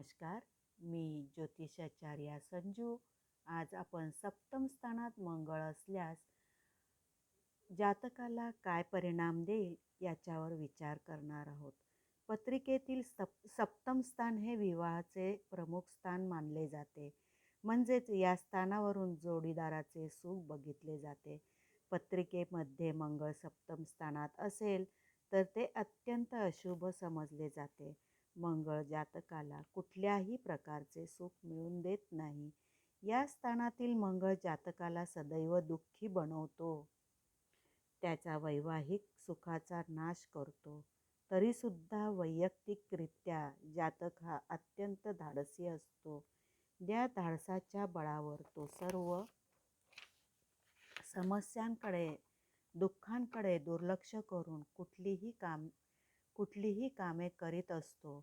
नमस्कार. मी ज्योतिषाचार्या संजू. आज आपण सप्तम स्थानात मंगळ असल्यास जातकाला काय परिणाम देईल याच्यावर विचार करणार आहोत. पत्रिकेतील सप्तम स्थान हे विवाहाचे प्रमुख स्थान मानले जाते. म्हणजेच या स्थानावरून जोडीदाराचे सुख बघितले जाते. पत्रिकेमध्ये मंगळ सप्तम स्थानात असेल तर ते अत्यंत अशुभ समजले जाते. मंगळ जातकाला कुठल्याही प्रकारचे सुख मिळवून देत नाही. या स्थानातील मंगळ जातकाला सदैव दुःखी बनवतो. त्याचा वैवाहिक सुखाचा नाश करतो. तरीसुद्धा वैयक्तिकरित्या जातक हा अत्यंत धाडसी असतो. त्या धाडसाच्या बळावर तो सर्व समस्यांकडे, दुःखांकडे दुर्लक्ष करून कुठलीही कामे करीत असतो.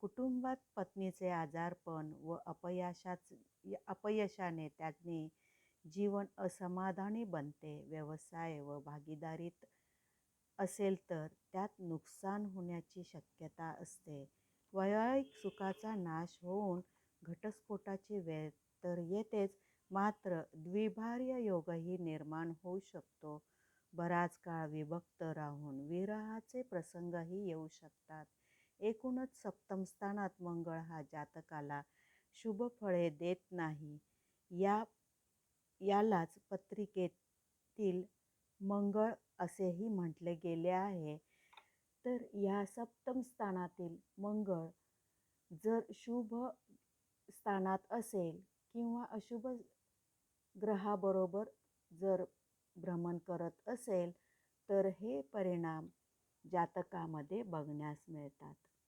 कुटुंबात पत्नीचे आजारपण व अपयशाने त्याने जीवन असमाधानी बनते. व्यवसाय व भागीदारीत असेल तर त्यात नुकसान होण्याची शक्यता असते. वैवाहिक सुखाचा नाश होऊन घटस्फोटाची वेळ तर येतेच, मात्र द्विभार्य योगही निर्माण होऊ शकतो. बराच काळ विभक्त राहून विरहाचे प्रसंगही येऊ शकतात. एकूणच सप्तम स्थानात मंगळ हा जातकाला शुभ फळे देत नाही. यालाच पत्रिकेतील मंगळ असेही म्हटले गेले आहे. तर या सप्तम स्थानातील मंगळ जर शुभ स्थानात असेल किंवा अशुभ ग्रहाबरोबर जर भ्रमण करत असेल तर हे परिणाम जातकामध्ये बघण्यास मिळतात.